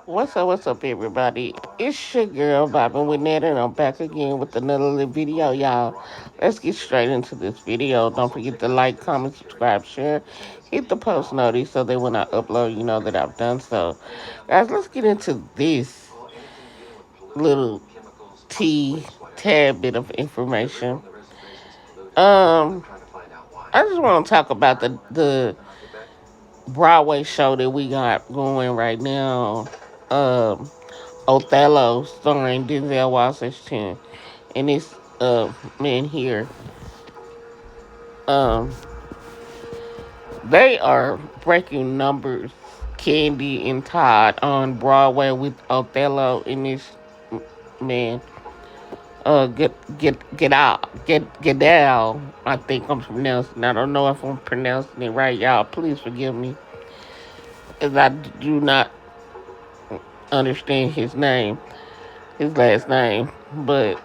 What's up, everybody? It's your girl, Bobbin with Ned, and I'm back again with another little video, y'all. Let's get straight into this video. Don't forget to like, comment, subscribe, share. Hit the post notice so that when I upload, you know that I've done so. Guys, let's get into this little tad bit of information. Um, I just want to talk about the Broadway show that we got going right now. Um, Othello, starring Denzel Washington, and this man here. Um, they are breaking numbers. Kandi and Todd on Broadway with Othello and this man. Get out. I think I'm pronouncing. I don't know if I'm pronouncing it right, y'all. Please forgive me, as I do not understand his last name. But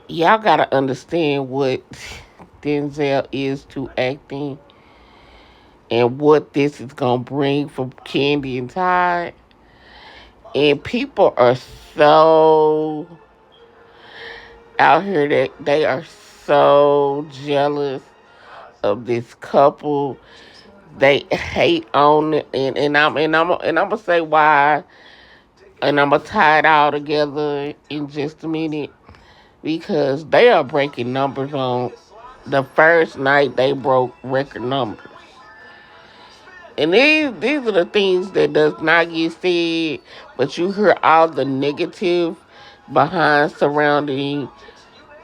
y'all gotta understand what Denzel is to acting and what this is gonna bring for Kandi and Todd. And people are so out here that they are so jealous of this couple. They hate on it, and I'm gonna say why, and I'm gonna tie it all together in just a minute, because they are breaking numbers on the first night. They broke record numbers. And these are the things that does not get said, but you hear all the negative behind surrounding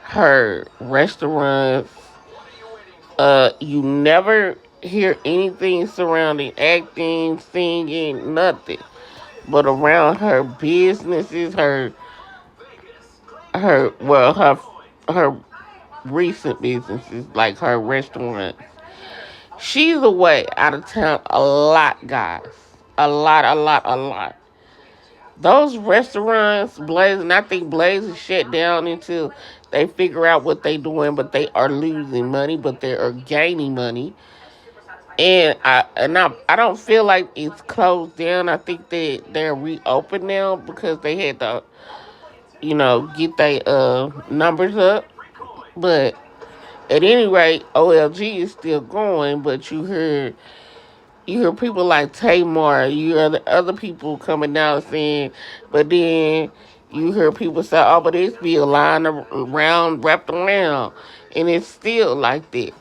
her restaurants. You never hear anything surrounding acting, singing, nothing. But around her businesses, her recent businesses, like her restaurant. She's away out of town a lot, guys. A lot. Those restaurants, Blaze, and I think Blaze is shut down until they figure out what they're doing, but they are losing money, but they are gaining money. And I don't feel like it's closed down. I think they're reopened now because they had to, get their numbers up. But at any rate, OLG is still going, but you hear people like Tamar, you hear other people coming out saying, but then you hear people say, oh, but it's be a line wrapped around, and it's still like that.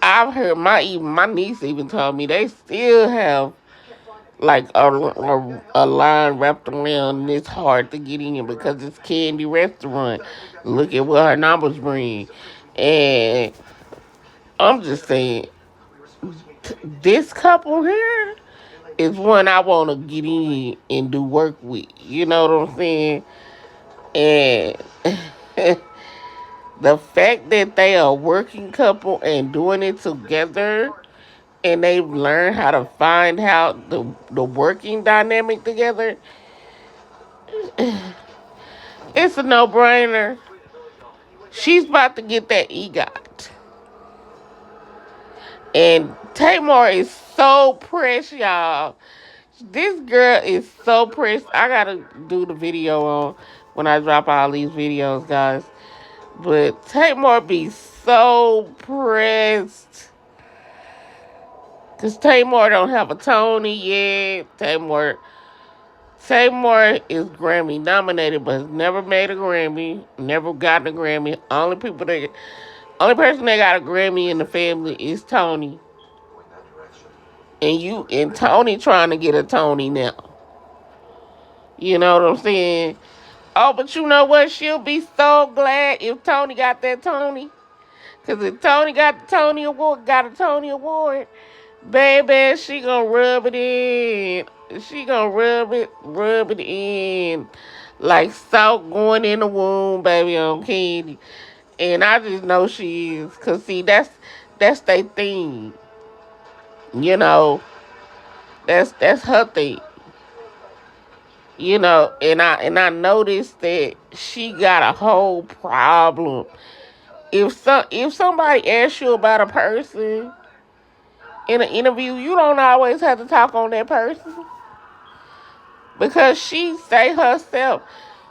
I've heard my niece even told me they still have like a line wrapped around, and it's hard to get in because it's Candy Restaurant. Look at what her numbers bring, and I'm just saying, this couple here is one I want to get in and do work with. You know what I'm saying? And the fact that they are a working couple and doing it together, and they've learned how to find out the working dynamic together, it's a no-brainer. She's about to get that EGOT. And Tamar is so pressed, y'all. This girl is so pressed. I gotta do the video on when I drop all these videos, guys. But Tamar be so pressed. Because Tamar don't have a Tony yet. Tamar is Grammy nominated, but has never made a Grammy. Never gotten a Grammy. Only person that got a Grammy in the family is Tony. And Tony trying to get a Tony now. You know what I'm saying? Oh, but you know what? She'll be so glad if Tony got that Tony. Because if Tony got a Tony Award, baby, she gonna rub it in. She gonna rub it in like salt going in the womb, baby, on Candy. And I just know she is. Because, see, that's their thing. You know, that's her thing. And I noticed that she got a whole problem. If somebody asks you about a person in an interview, you don't always have to talk on that person. Because she say herself,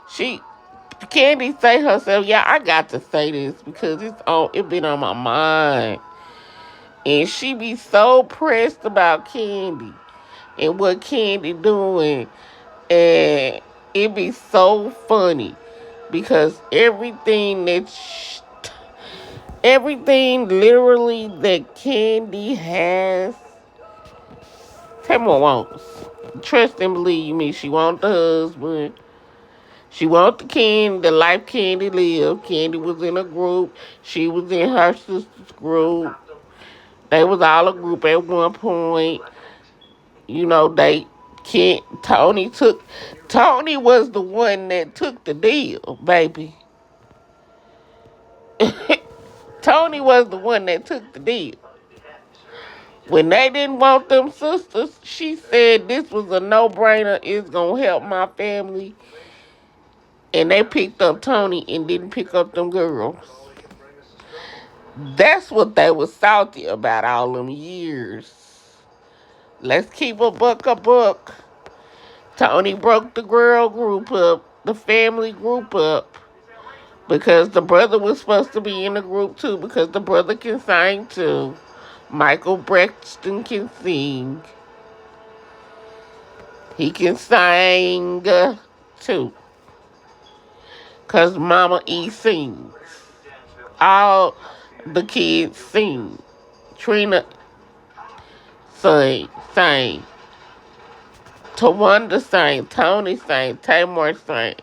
Kandi say herself, yeah, I got to say this because it been on my mind. And she be so pressed about Kandi and what Kandi doing. And it be so funny because everything literally that Kandi has, Tamara wants. Trust and believe me, she want the husband. She want the life Kandi lived. Kandi was in a group. She was in her sister's group. They was all a group at one point. You know, Tony was the one that took the deal, baby. Tony was the one that took the deal. When they didn't want them sisters, she said this was a no-brainer. It's going to help my family. And they picked up Tony and didn't pick up them girls. That's what they was salty about all them years. Let's keep a buck. Tony broke the girl group up, the family group up, because the brother was supposed to be in the group too, because the brother can sing too. Michael Braxton can sing. He can sing too. Because Mama E sings. All the kids sing. Trina sang. Tawanda sang. Tony sang. Tamar sang.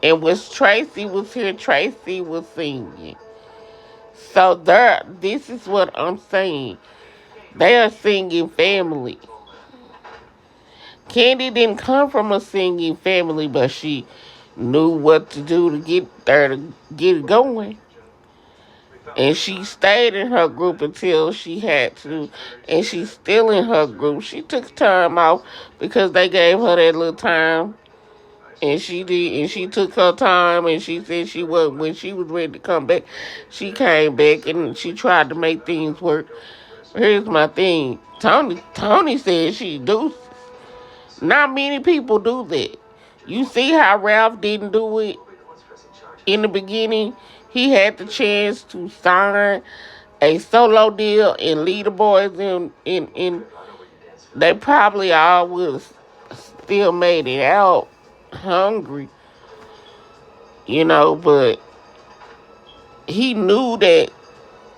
And when Tracy was here, Tracy was singing. So this is what I'm saying. They are singing family. Kandi didn't come from a singing family, but she knew what to do to get there to get it going. And she stayed in her group until she had to. And she's still in her group. She took time off because they gave her that little time. And she did. And she took her time. And she said when she was ready to come back, she came back and she tried to make things work. Here's my thing. Tony said she do. Not many people do that. You see how Ralph didn't do it in the beginning? He had the chance to sign a solo deal and lead the boys in they probably all would have still made it out hungry. You know, but he knew that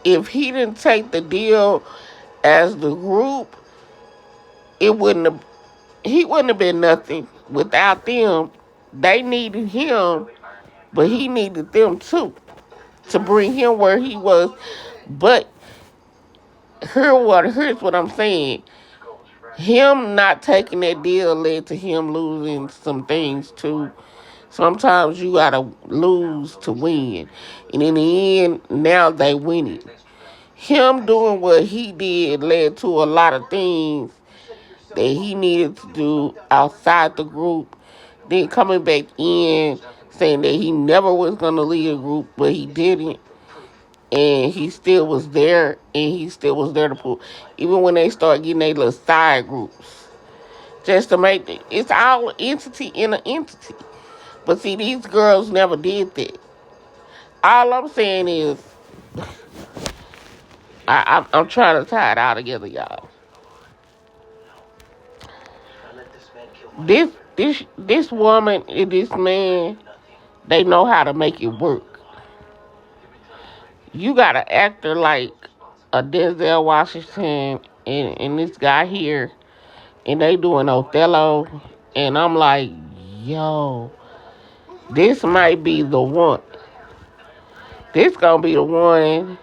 if he didn't take the deal as the group, he wouldn't have been nothing without them. They needed him, but he needed them too to bring him where he was. But here's what I'm saying. Him not taking that deal led to him losing some things too. Sometimes you gotta lose to win. And in the end, now they winning. Him doing what he did led to a lot of things that he needed to do outside the group. Then coming back in, saying that he never was going to leave a group, but he didn't. And he still was there, and he still was there to pull. Even when they start getting their little side groups. Just to make it. It's all entity in an entity. But see, these girls never did that. All I'm saying is, I'm trying to tie it all together, y'all. This woman and this man, they know how to make it work. You got an actor like a Denzel Washington and this guy here, and they doing Othello, and I'm like, yo, this might be the one. This gonna be the one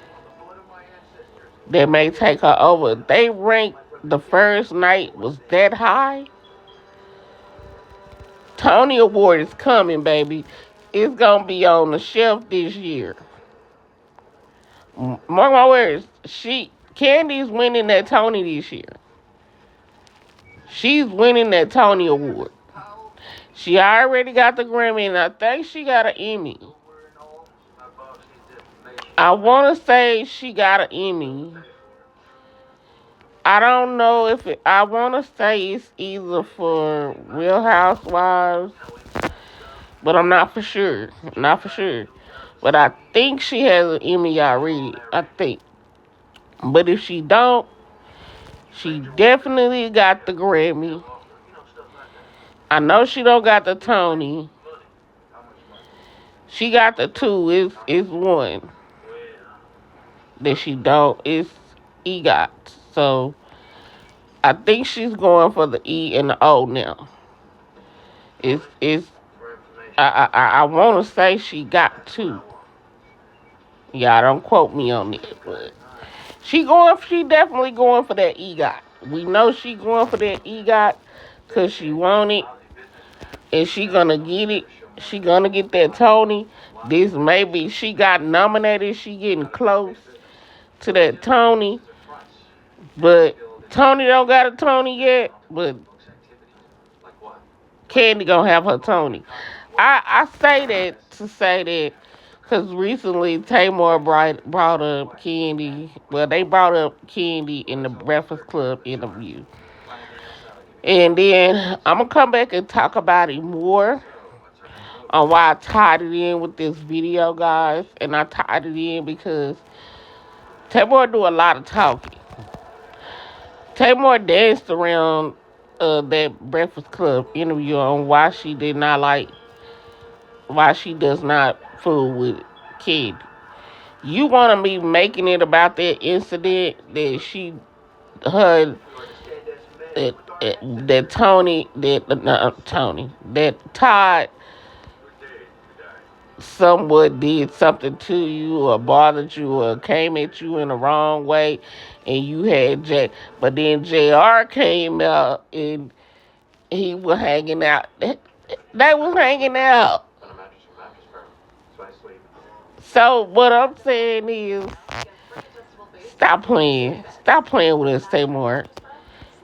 that may take her over. They ranked the first night was that high. Tony Award is coming, baby. It's gonna be on the shelf this year. Mark my words. Kandi's winning that Tony this year. She's winning that Tony Award. She already got the Grammy, and I think she got an Emmy. I want to say she got an Emmy. I don't know if I want to say it's either for Real Housewives, but I'm not for sure. Not for sure. But I think she has an Emmy already. I think. But if she don't, she definitely got the Grammy. I know she don't got the Tony. She got the two. It's one that she don't. It's EGOT. So I think she's going for the E and the O now. It's I want to say she got two. Yeah, don't quote me on it, but she definitely going for that EGOT. We know she going for that EGOT because she want it and she gonna get it. She gonna get that Tony. This maybe she got nominated. She getting close to that Tony, but Tony don't got a Tony yet. But Kandi gonna have her Tony. I say that to say that because recently Tamar brought up Kandi. Well, they brought up Kandi in the Breakfast Club interview. And then I'm going to come back and talk about it more on why I tied it in with this video, guys. And I tied it in because Tamar do a lot of talking. Tamar danced around that Breakfast Club interview on why she does not fool with Kid. You want to be making it about that incident that her, that Todd somewhat did something to you or bothered you or came at you in the wrong way, and you had but then JR came out and he was hanging out. They was hanging out. So what I'm saying is, stop playing. Stop playing with us, Tamar.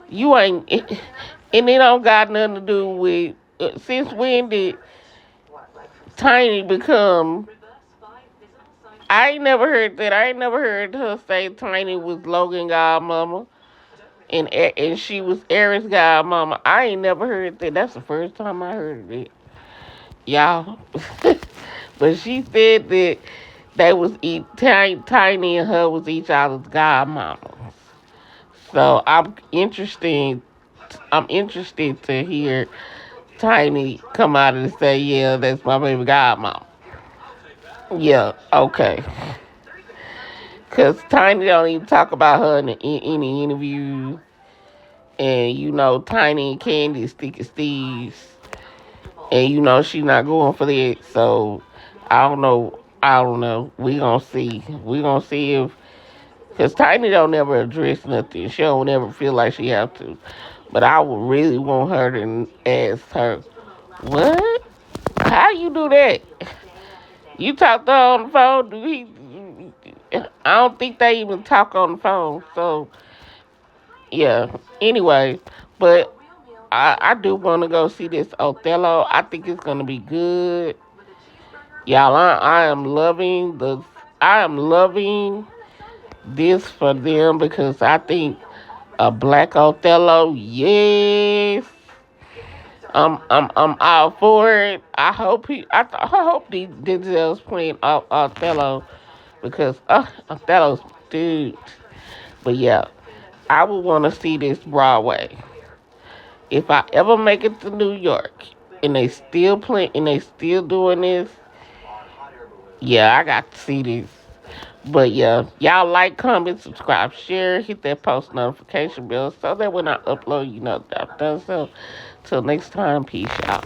You ain't, and it don't got nothing to do with, since when did Tiny become, I ain't never heard that. I ain't never heard her say Tiny was Logan godmama and she was Eric's godmama. I ain't never heard that. That's the first time I heard it. Y'all. But she said that they was Tiny and her was each other's godmamas. So I'm interested to hear Tiny come out and say, yeah, that's my baby godmama. Yeah, okay. Because Tiny don't even talk about her in any interview. And, Tiny and Kandi sticky Steves. And, she not going for that. So, I don't know. We gonna see. We gonna see if... Because Tiny don't ever address nothing. She don't ever feel like she have to. But I would really want her to ask her, what? How you do that? You talk to her on the phone? I don't think they even talk on the phone. So, yeah. Anyway, but I do want to go see this Othello. I think it's going to be good. Y'all, I am loving this for them because I think a black Othello, yes. I'm out for it. I hope Denzel's playing Othello because Othello's dude. But yeah, I would want to see this Broadway. If I ever make it to New York and they still playing and they still doing this, yeah, I got to see this. But yeah, y'all like, comment, subscribe, share, hit that post notification bell so that when I upload, that I've done so. Till next time, peace out.